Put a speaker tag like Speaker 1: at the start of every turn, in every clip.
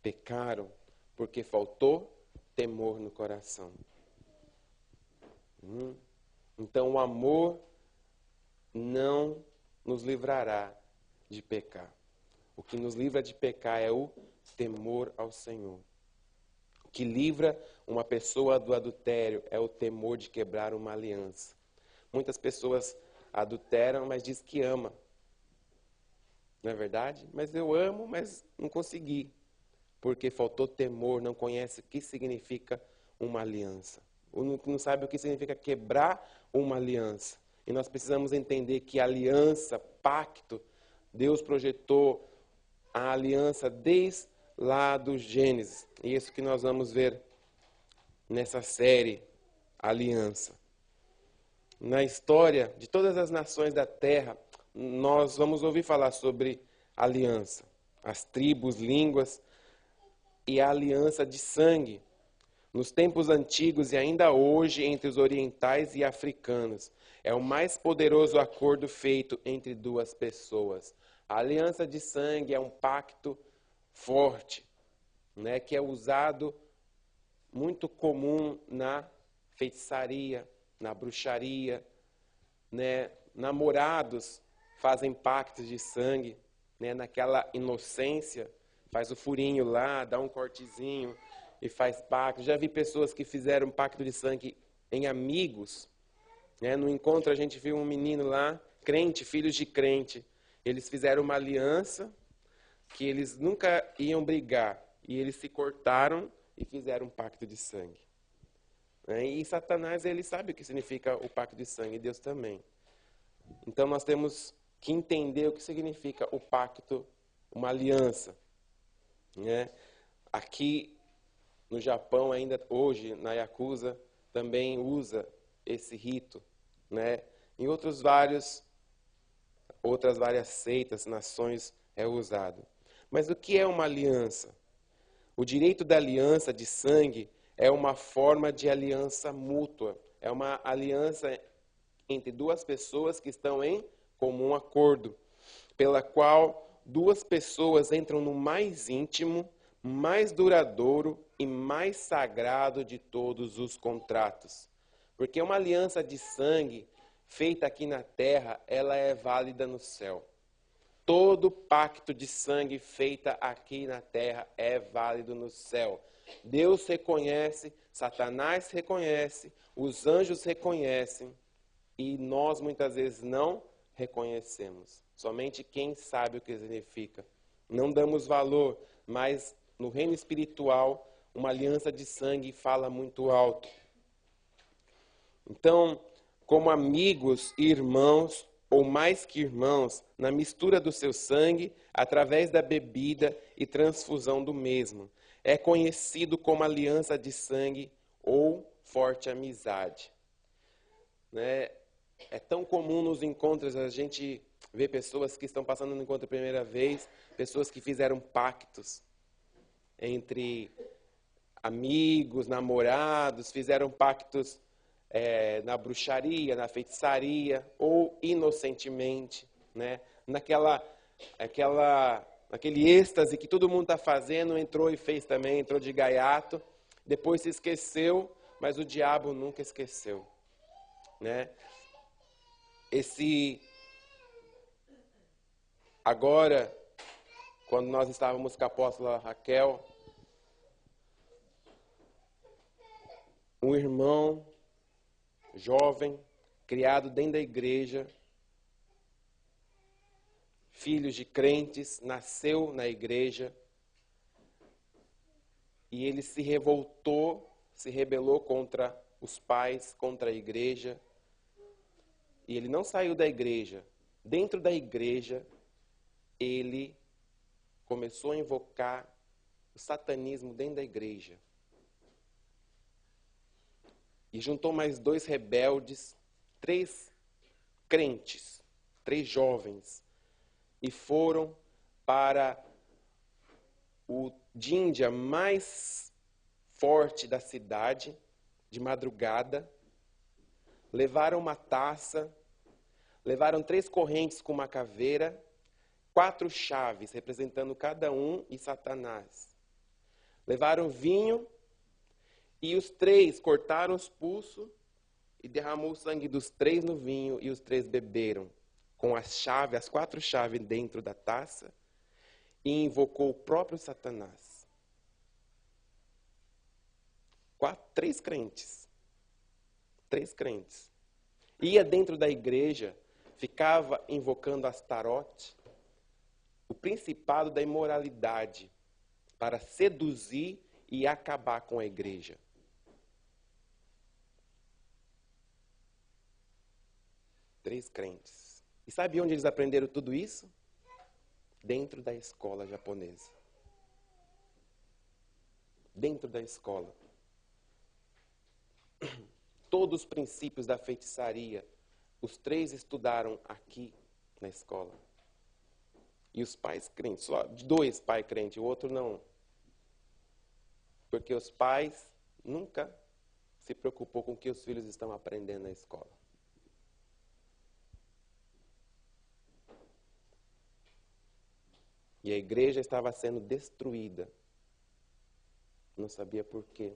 Speaker 1: Pecaram porque faltou temor no coração. Então o amor não nos livrará de pecar. O que nos livra de pecar é o temor ao Senhor. O que livra uma pessoa do adultério é o temor de quebrar uma aliança. Muitas pessoas adulteram, mas diz que ama. Não é verdade? Mas eu amo, mas não consegui. Porque faltou temor, não conhece o que significa uma aliança. Não sabe o que significa quebrar uma aliança. E nós precisamos entender que aliança, pacto, Deus projetou a aliança desde lá do Gênesis. E isso que nós vamos ver nessa série, Aliança. Na história de todas as nações da terra, nós vamos ouvir falar sobre aliança. As tribos, línguas e a aliança de sangue. Nos tempos antigos e ainda hoje entre os orientais e africanos. É o mais poderoso acordo feito entre duas pessoas. A aliança de sangue é um pacto forte, né, que é usado muito comum na feitiçaria, na bruxaria, né? Namorados fazem pactos de sangue, né? Naquela inocência, faz o furinho lá, dá um cortezinho e faz pacto. Já vi pessoas que fizeram pacto de sangue em amigos, né? No encontro a gente viu um menino lá, crente, filhos de crente. Eles fizeram uma aliança que eles nunca iam brigar. E eles se cortaram e fizeram um pacto de sangue. E Satanás, ele sabe o que significa o pacto de sangue, e Deus também. Então nós temos que entender o que significa o pacto, uma aliança. Né? Aqui no Japão, ainda hoje, na Yakuza, também usa esse rito. Né? Em outras várias seitas, nações, é usado. Mas o que é uma aliança? O direito da aliança de sangue é uma forma de aliança mútua. É uma aliança entre duas pessoas que estão em comum acordo, pela qual duas pessoas entram no mais íntimo, mais duradouro e mais sagrado de todos os contratos. Porque uma aliança de sangue feita aqui na terra, ela é válida no céu. Todo pacto de sangue feito aqui na terra é válido no céu. Deus reconhece, Satanás reconhece, os anjos reconhecem e nós muitas vezes não reconhecemos. Somente quem sabe o que significa. Não damos valor, mas no reino espiritual, uma aliança de sangue fala muito alto. Então, como amigos e irmãos, ou mais que irmãos, na mistura do seu sangue, através da bebida e transfusão do mesmo. É conhecido como aliança de sangue ou forte amizade. Né? É tão comum nos encontros a gente ver pessoas que estão passando no encontro a primeira vez, pessoas que fizeram pactos entre amigos, namorados, fizeram pactos na bruxaria, na feitiçaria, ou inocentemente, né? Naquele êxtase que todo mundo está fazendo, entrou e fez também, entrou de gaiato, depois se esqueceu, mas o diabo nunca esqueceu. Né? Agora, quando nós estávamos com a apóstola Raquel, um irmão jovem, criado dentro da igreja, filhos de crentes, nasceu na igreja, e ele se rebelou contra os pais, contra a igreja, e ele não saiu da igreja. Dentro da igreja, ele começou a invocar o satanismo dentro da igreja. E juntou mais 2 rebeldes, 3 crentes, 3 jovens, e foram para o Jinja mais forte da cidade, de madrugada, levaram uma taça, levaram 3 correntes com uma caveira, 4 chaves, representando cada um e Satanás. Levaram vinho e os 3 cortaram os pulsos e derramou o sangue dos 3 no vinho e os 3 beberam com as 4 chaves dentro da taça e invocou o próprio Satanás. 3 crentes. 3 crentes. Ia dentro da igreja, ficava invocando Astarote, o principado da imoralidade, para seduzir e acabar com a igreja. Três crentes. E sabe onde eles aprenderam tudo isso? Dentro da escola japonesa. Dentro da escola. Todos os princípios da feitiçaria, os 3 estudaram aqui na escola. E os pais crentes, só 2 pais crentes, o outro não. Porque os pais nunca se preocupou com o que os filhos estão aprendendo na escola. E a igreja estava sendo destruída. Não sabia por quê.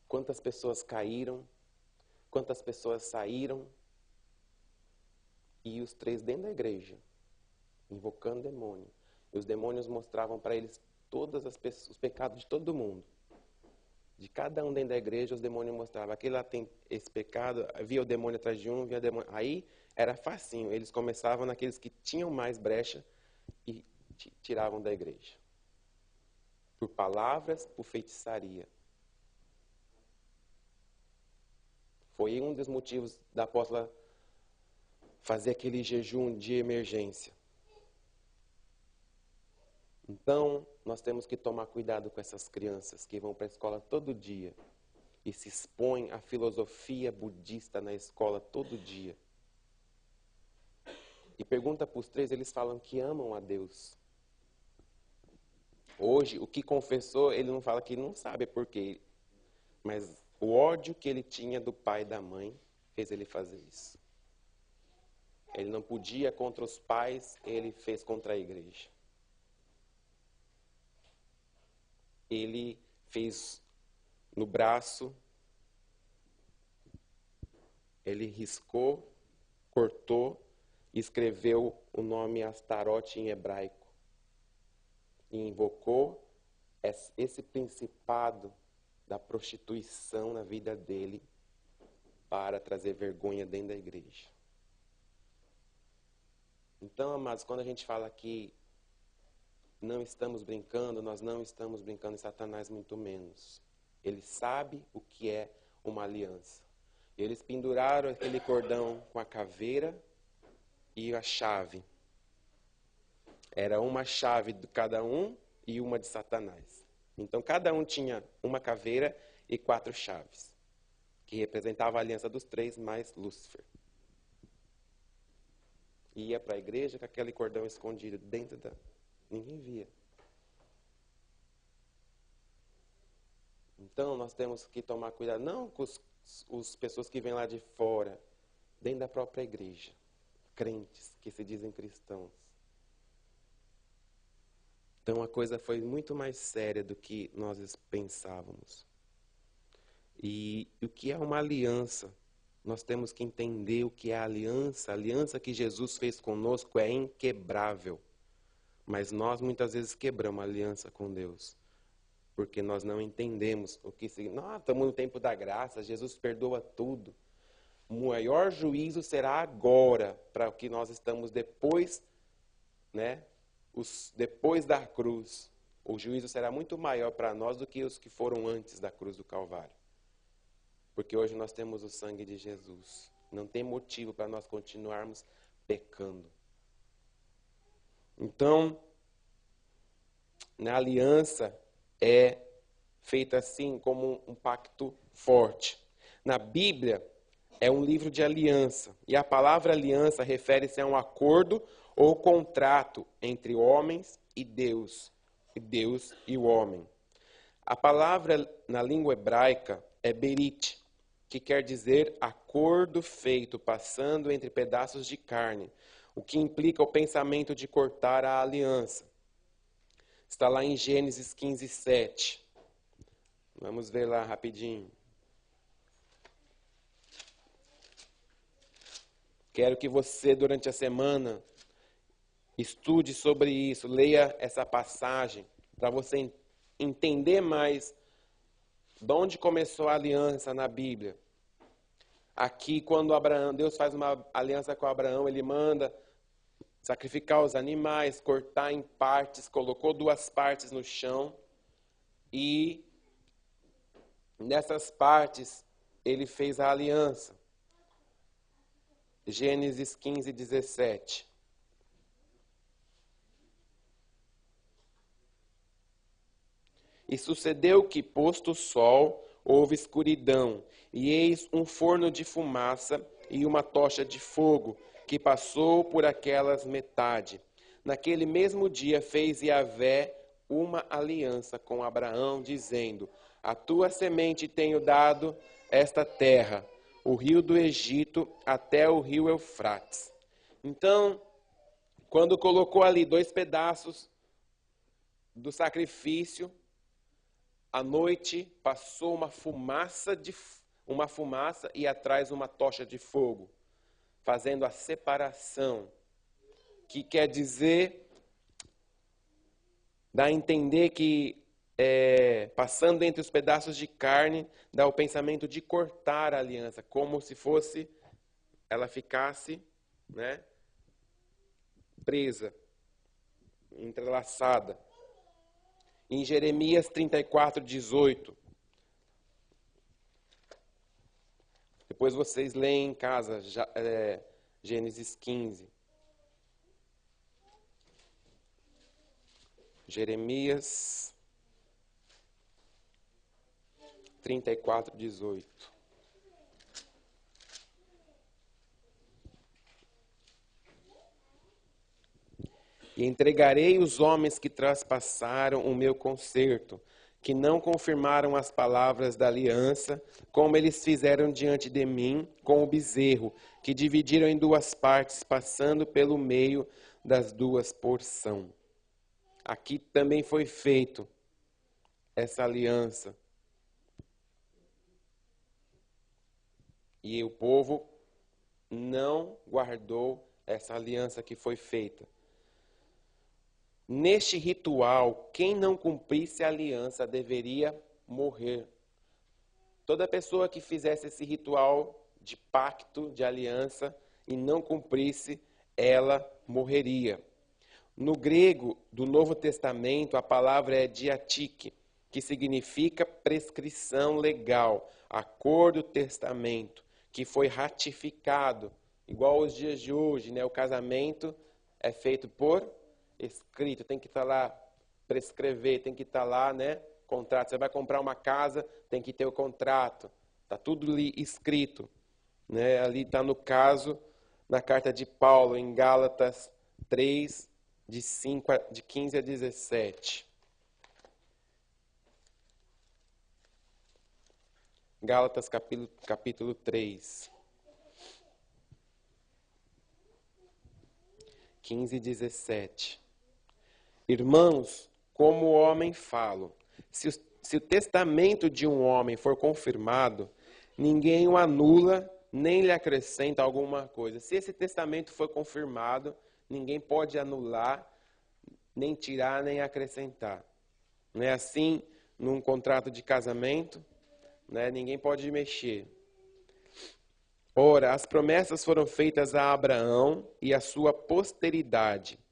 Speaker 1: Quantas pessoas caíram, quantas pessoas saíram. E os 3 dentro da igreja, invocando demônio. E os demônios mostravam para eles todos os pecados de todo mundo. De cada um dentro da igreja, os demônios mostravam. Aquele lá tem esse pecado, via o demônio atrás de um, via o demônio. Aí era facinho. Eles começavam naqueles que tinham mais brecha e tiravam da igreja. Por palavras, por feitiçaria. Foi um dos motivos da apóstola fazer aquele jejum de emergência. Então, nós temos que tomar cuidado com essas crianças que vão para a escola todo dia e se expõem à filosofia budista na escola todo dia. E pergunta para os 3, eles falam que amam a Deus. Hoje, o que confessou, ele não fala que não sabe por quê. Mas o ódio que ele tinha do pai e da mãe fez ele fazer isso. Ele não podia contra os pais, ele fez contra a igreja. Ele fez no braço, ele riscou, cortou e escreveu o nome Astarote em hebraico. E invocou esse principado da prostituição na vida dele para trazer vergonha dentro da igreja. Então, amados, quando a gente fala que não estamos brincando, nós não estamos brincando em Satanás, muito menos. Ele sabe o que é uma aliança. Eles penduraram aquele cordão com a caveira e a chave. Era uma chave de cada um e uma de Satanás. Então, cada um tinha uma caveira e 4 chaves, que representava a aliança dos 3 mais Lúcifer. E ia para a igreja com aquele cordão escondido dentro da... Ninguém via. Então, nós temos que tomar cuidado, não com as pessoas que vêm lá de fora, dentro da própria igreja. Crentes que se dizem cristãos. Então, a coisa foi muito mais séria do que nós pensávamos. E o que é uma aliança? Nós temos que entender o que é a aliança. A aliança que Jesus fez conosco é inquebrável. Mas nós muitas vezes quebramos a aliança com Deus. Porque nós não entendemos o que significa. Nós estamos no tempo da graça, Jesus perdoa tudo. O maior juízo será agora, para o que nós estamos depois, né? Depois da cruz. O juízo será muito maior para nós do que os que foram antes da cruz do Calvário. Porque hoje nós temos o sangue de Jesus. Não tem motivo para nós continuarmos pecando. Então, na aliança é feita assim como um pacto forte. Na Bíblia é um livro de aliança. E a palavra aliança refere-se a um acordo ou contrato entre homens e Deus e o homem. A palavra na língua hebraica é berit, que quer dizer acordo feito passando entre pedaços de carne, o que implica o pensamento de cortar a aliança. Está lá em Gênesis 15, 7. Vamos ver lá rapidinho. Quero que você, durante a semana, estude sobre isso, leia essa passagem, para você entender mais de onde começou a aliança na Bíblia. Aqui, quando Deus faz uma aliança com Abraão, ele manda sacrificar os animais, cortar em partes, colocou 2 partes no chão e nessas partes ele fez a aliança. Gênesis 15, 17. E sucedeu que, posto o sol, houve escuridão, e eis um forno de fumaça e uma tocha de fogo, que passou por aquelas metade. Naquele mesmo dia fez Yahvé uma aliança com Abraão, dizendo: a tua semente tenho dado esta terra, o rio do Egito até o rio Eufrates. Então, quando colocou ali 2 pedaços do sacrifício, à noite passou uma fumaça e atrás uma tocha de fogo, fazendo a separação, que quer dizer, dá a entender que passando entre os pedaços de carne, dá o pensamento de cortar a aliança, como se fosse, ela ficasse, né, presa, entrelaçada. Em Jeremias 34, 18. Depois vocês leem em casa, Gênesis 15. Jeremias 34, 18. E entregarei os homens que traspassaram o meu concerto, que não confirmaram as palavras da aliança, como eles fizeram diante de mim com o bezerro, que dividiram em 2 partes, passando pelo meio das 2 porções. Aqui também foi feito essa aliança. E o povo não guardou essa aliança que foi feita. Neste ritual, quem não cumprisse a aliança deveria morrer. Toda pessoa que fizesse esse ritual de pacto, de aliança, e não cumprisse, ela morreria. No grego do Novo Testamento, a palavra é diatique, que significa prescrição legal, acordo, testamento, que foi ratificado, igual aos dias de hoje, né? O casamento é feito por escrito, tem que estar lá, prescrever, tem que estar lá, né? Contrato. Você vai comprar uma casa, tem que ter o contrato. Está tudo ali escrito, né? Ali está no caso, na carta de Paulo, em Gálatas 3, de 15 a 17. Gálatas capítulo 3. 15 e 17. Irmãos, como homem falo, se o testamento de um homem for confirmado, ninguém o anula nem lhe acrescenta alguma coisa. Se esse testamento for confirmado, ninguém pode anular, nem tirar, nem acrescentar. Não é assim num contrato de casamento, né? Ninguém pode mexer. Ora, as promessas foram feitas a Abraão e à sua posteridade.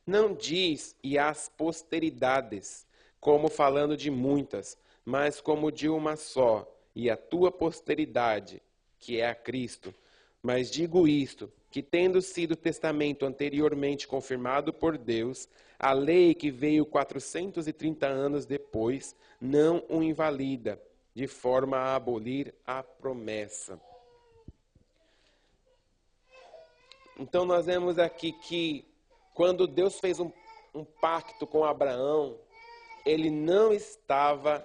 Speaker 1: Não diz e às posteridades, como falando de muitas, mas como de uma só, e a tua posteridade, que é a Cristo. Mas digo isto, que tendo sido o testamento anteriormente confirmado por Deus, a lei que veio 430 anos depois não o invalida, de forma a abolir a promessa. Então nós vemos aqui que quando Deus fez um pacto com Abraão, ele não estava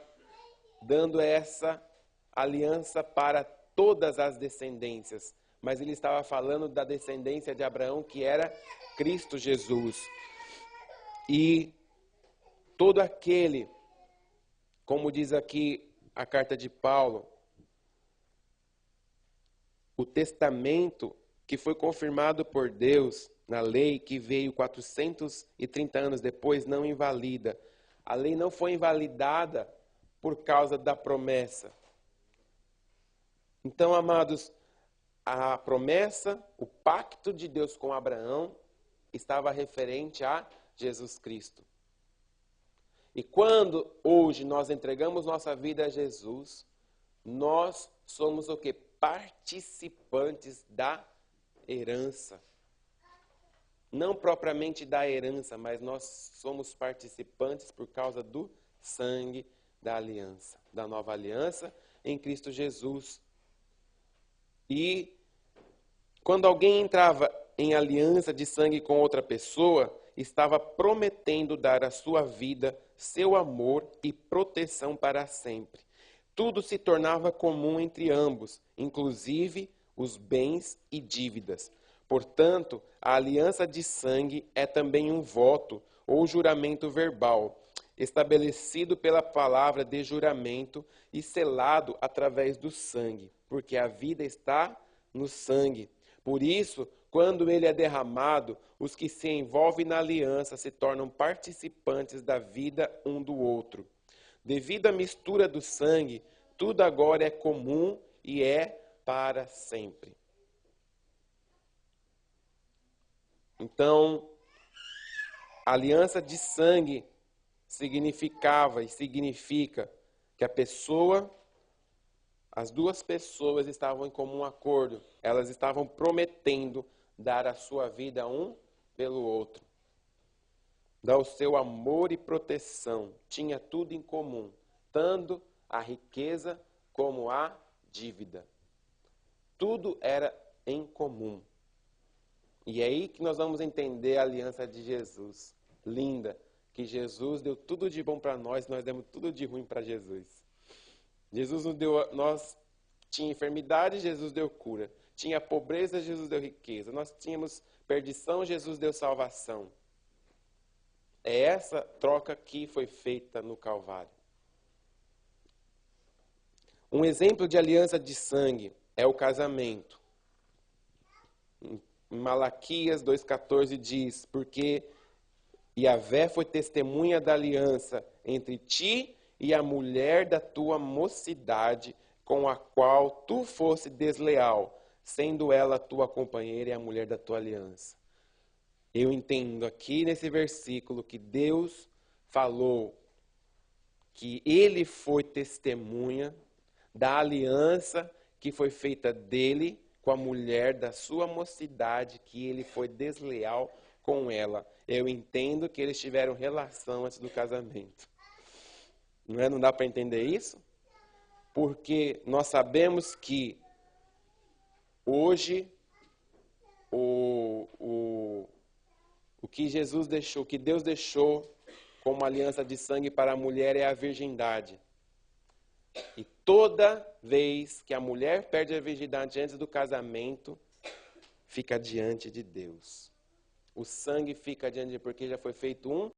Speaker 1: dando essa aliança para todas as descendências, mas ele estava falando da descendência de Abraão, que era Cristo Jesus. E todo aquele, como diz aqui a carta de Paulo, o testamento que foi confirmado por Deus na lei, que veio 430 anos depois, não invalida. A lei não foi invalidada por causa da promessa. Então, amados, a promessa, o pacto de Deus com Abraão, estava referente a Jesus Cristo. E quando hoje nós entregamos nossa vida a Jesus, nós somos o quê? Participantes da herança. Não propriamente da herança, mas nós somos participantes por causa do sangue da aliança, da nova aliança em Cristo Jesus. E quando alguém entrava em aliança de sangue com outra pessoa, estava prometendo dar a sua vida, seu amor e proteção para sempre. Tudo se tornava comum entre ambos, inclusive os bens e dívidas. Portanto, a aliança de sangue é também um voto ou juramento verbal, estabelecido pela palavra de juramento e selado através do sangue, porque a vida está no sangue. Por isso, quando ele é derramado, os que se envolvem na aliança se tornam participantes da vida um do outro. Devido à mistura do sangue, tudo agora é comum e é para sempre. Então, a aliança de sangue significava e significa que as duas pessoas estavam em comum acordo. Elas estavam prometendo dar a sua vida um pelo outro. Dar o seu amor e proteção. Tinha tudo em comum, tanto a riqueza como a dívida. Tudo era em comum. E é aí que nós vamos entender a aliança de Jesus. Linda, que Jesus deu tudo de bom para nós demos tudo de ruim para Jesus. Jesus nos deu, nós tinha enfermidade, Jesus deu cura. Tinha pobreza, Jesus deu riqueza. Nós tínhamos perdição, Jesus deu salvação. É essa troca que foi feita no Calvário. Um exemplo de aliança de sangue é o casamento. Em Malaquias 2,14 diz: porque Yahvé foi testemunha da aliança entre ti e a mulher da tua mocidade, com a qual tu fosse desleal, sendo ela tua companheira e a mulher da tua aliança. Eu entendo aqui nesse versículo que Deus falou que ele foi testemunha da aliança que foi feita dele com a mulher da sua mocidade, que ele foi desleal com ela. Eu entendo que eles tiveram relação antes do casamento. Não é? Não dá para entender isso? Porque nós sabemos que hoje o que Jesus deixou, que Deus deixou como aliança de sangue para a mulher é a virgindade. E toda vez que a mulher perde a virgindade antes do casamento, fica diante de Deus. O sangue fica diante de Deus, porque já foi feito um